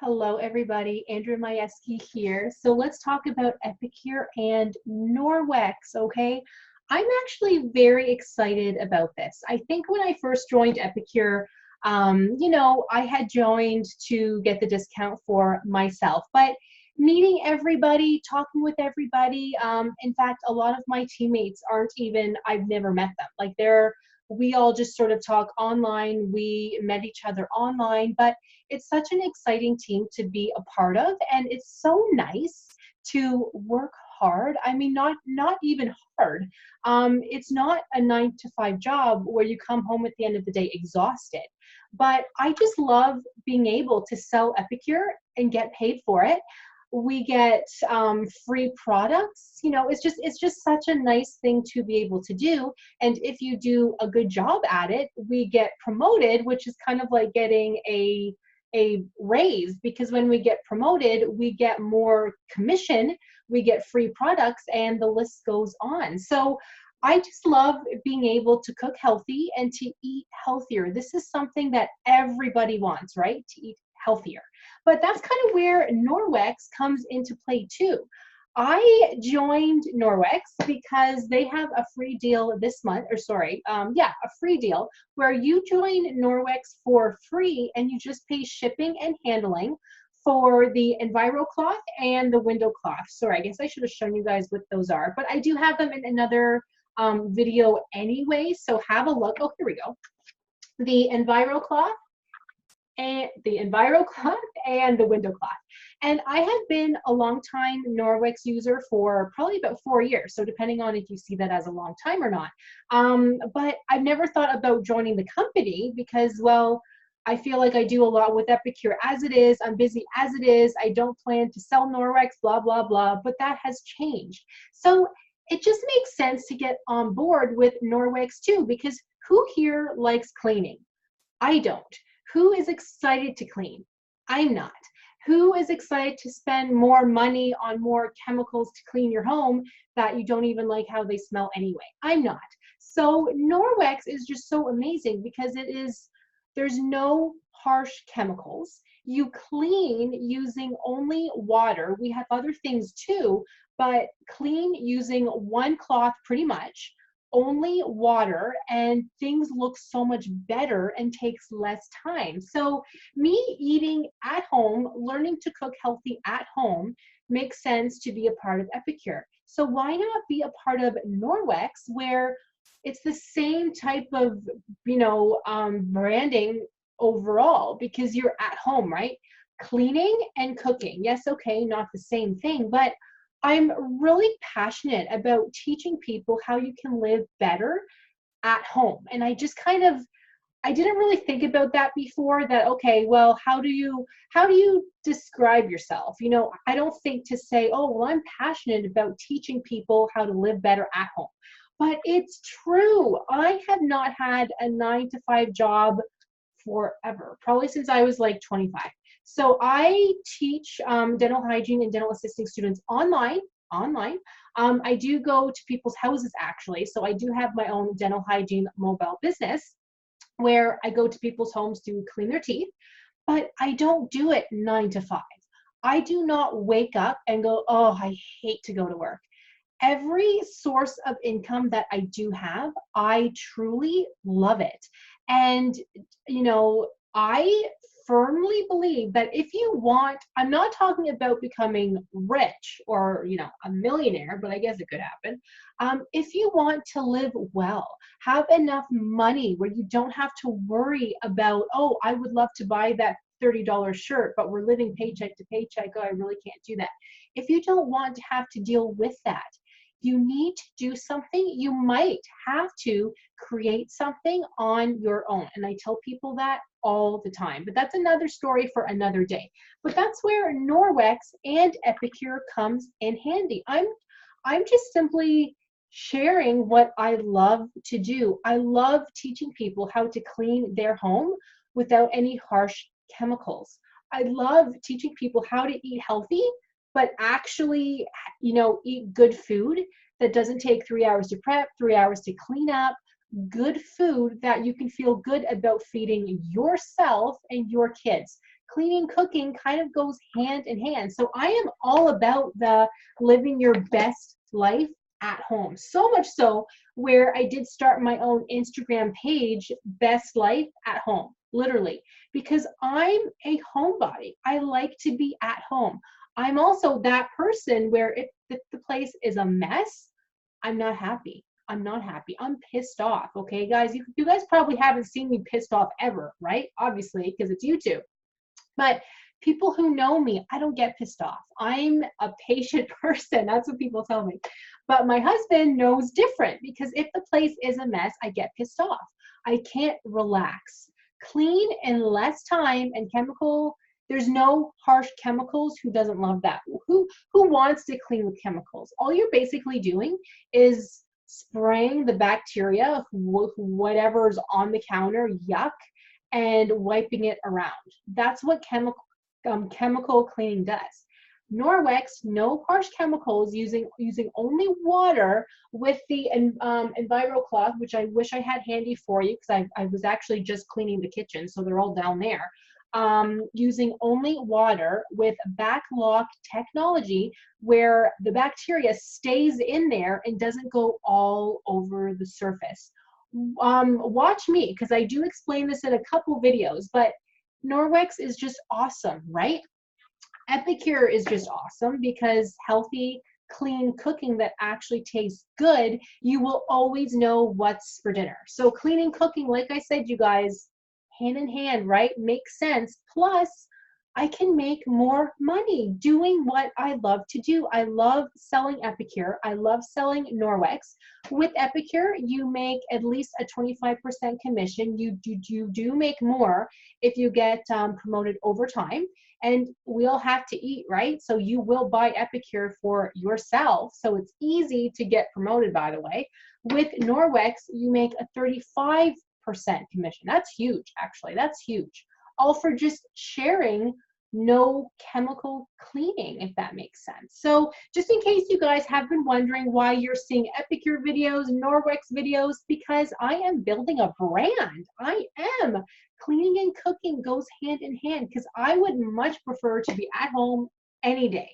Hello, everybody. Andrew Majewski here. So let's talk about Epicure and Norwex, okay? I'm actually very excited about this. I think when I first joined Epicure, I had joined to get the discount for myself, but meeting everybody, talking with everybody, in fact, a lot of my teammates aren't even, I've never met them. We all just sort of talk online. We met each other online, but it's such an exciting team to be a part of, and it's so nice to work hard. I mean, not even hard. It's not a 9 to 5 job where you come home at the end of the day exhausted. But I just love being able to sell Epicure and get paid for it. We get free products. It's just such a nice thing to be able to do. And if you do a good job at it, we get promoted, which is kind of like getting a raise, because when we get promoted, we get more commission, we get free products, and the list goes on. So I just love being able to cook healthy and to eat healthier. This is something that everybody wants, right? To eat healthier. But that's kind of where Norwex comes into play too. I joined Norwex because they have a free deal this month, a free deal where you join Norwex for free and you just pay shipping and handling for the Enviro cloth and the window cloth. Sorry, I guess I should have shown you guys what those are, but I do have them in another video anyway, so have a look. Oh, here we go. The Enviro cloth and the window cloth. And I have been a long time Norwex user for probably about 4 years. So depending on if you see that as a long time or not. But I've never thought about joining the company because, well, I feel like I do a lot with Epicure as it is. I'm busy as it is. I don't plan to sell Norwex, blah, blah, blah. But that has changed. So it just makes sense to get on board with Norwex too, because who here likes cleaning? I don't. Who is excited to clean? I'm not. Who is excited to spend more money on more chemicals to clean your home that you don't even like how they smell anyway? I'm not. So Norwex is just so amazing because there's no harsh chemicals. You clean using only water. We have other things too, but clean using one cloth pretty much, only water, and things look so much better and takes less time. So me eating at home, learning to cook healthy at home makes sense to be a part of Epicure. So why not be a part of Norwex, where it's the same type of, branding overall, because you're at home, right? Cleaning and cooking. Yes, okay, not the same thing, but I'm really passionate about teaching people how you can live better at home. And I didn't really think about that before, that, okay, well, how do you describe yourself? I don't think to say, oh, well, I'm passionate about teaching people how to live better at home. But it's true. I have not had a 9 to 5 job forever, probably since I was like 25. So I teach dental hygiene and dental assisting students online. I do go to people's houses actually. So I do have my own dental hygiene mobile business where I go to people's homes to clean their teeth, but I don't do it 9 to 5. I do not wake up and go, oh, I hate to go to work. Every source of income that I do have, I truly love it. And, I firmly believe that if you want, I'm not talking about becoming rich or, a millionaire, but I guess it could happen. If you want to live well, have enough money where you don't have to worry about, oh, I would love to buy that $30 shirt, but we're living paycheck to paycheck. Oh, I really can't do that. If you don't want to have to deal with that, you need to do something. You might have to create something on your own. And I tell people that all the time, but that's another story for another day. But that's where Norwex and Epicure comes in handy. I'm just simply sharing what I love to do. I love teaching people how to clean their home without any harsh chemicals. I love teaching people how to eat healthy, but actually, eat good food that doesn't take 3 hours to prep, 3 hours to clean up, good food that you can feel good about feeding yourself and your kids. cleaning, cooking kind of goes hand in hand. So I am all about the living your best life at home. So much so where I did start my own Instagram page, Best Life at Home, literally, because I'm a homebody. I like to be at home. I'm also that person where if the place is a mess, I'm not happy. I'm not happy. I'm pissed off. Okay, guys, you guys probably haven't seen me pissed off ever, right? Obviously, because it's YouTube. But people who know me, I don't get pissed off. I'm a patient person. That's what people tell me. But my husband knows different, because if the place is a mess, I get pissed off. I can't relax. Clean in less time and chemical. There's no harsh chemicals. Who doesn't love that? Who wants to clean with chemicals? All you're basically doing is spraying the bacteria, whatever's on the counter, yuck, and wiping it around. That's what chemical cleaning does. Norwex, no harsh chemicals, using only water with the Enviro cloth, which I wish I had handy for you, because I was actually just cleaning the kitchen, so they're all down there. Using only water with backlock technology, where the bacteria stays in there and doesn't go all over the surface. Watch me, because I do explain this in a couple videos, but Norwex is just awesome, right? EPICURE is just awesome because healthy, clean cooking that actually tastes good, you will always know what's for dinner. So cleaning, cooking, like I said, you guys, hand in hand, right? Makes sense. Plus, I can make more money doing what I love to do. I love selling EPICURE. I love selling Norwex. With EPICURE, you make at least a 25% commission. You do make more if you get promoted over time. And we all have to eat, right? So you will buy EPICURE for yourself. So it's easy to get promoted, by the way. With Norwex, you make a 35% commission. That's huge, actually. That's huge. All for just sharing no chemical cleaning, if that makes sense. So just in case you guys have been wondering why you're seeing EPICURE videos, Norwex videos, because I am building a brand. I am. Cleaning and cooking goes hand in hand, because I would much prefer to be at home any day.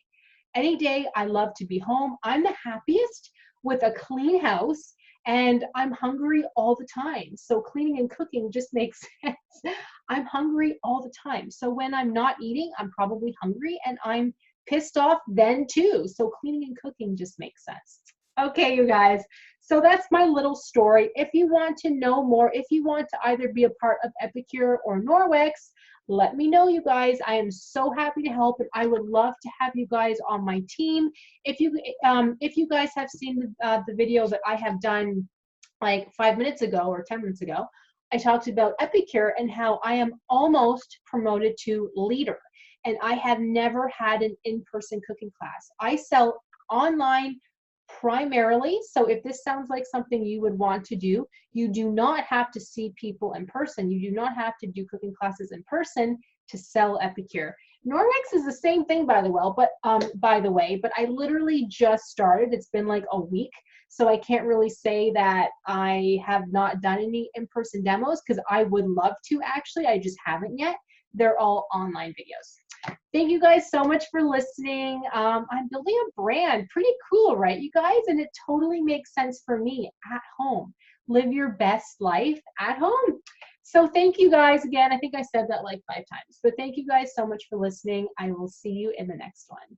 Any day, I love to be home. I'm the happiest with a clean house, and I'm hungry all the time. So cleaning and cooking just makes sense. I'm hungry all the time. So when I'm not eating, I'm probably hungry, and I'm pissed off then too. So cleaning and cooking just makes sense. Okay, you guys. So that's my little story. If you want to know more, if you want to either be a part of EPICURE or Norwex, let me know, you guys. I am so happy to help, and I would love to have you guys on my team. If you guys have seen the video that I have done like 5 minutes ago or 10 minutes ago, I talked about EPICURE and how I am almost promoted to leader, and I have never had an in-person cooking class. I sell online primarily. So if this sounds like something you would want to do, you do not have to see people in person. You do not have to do cooking classes in person to sell EPICURE. Norwex is the same thing, by the way, but I literally just started. It's been like a week, so I can't really say that I have not done any in-person demos, because I would love to, actually. I just haven't yet. They're all online videos. Thank you guys so much for listening. I'm building a brand. Pretty cool, right, you guys? And it totally makes sense for me at home. Live your best life at home. So thank you guys again. I think I said that like 5 times. But thank you guys so much for listening. I will see you in the next one.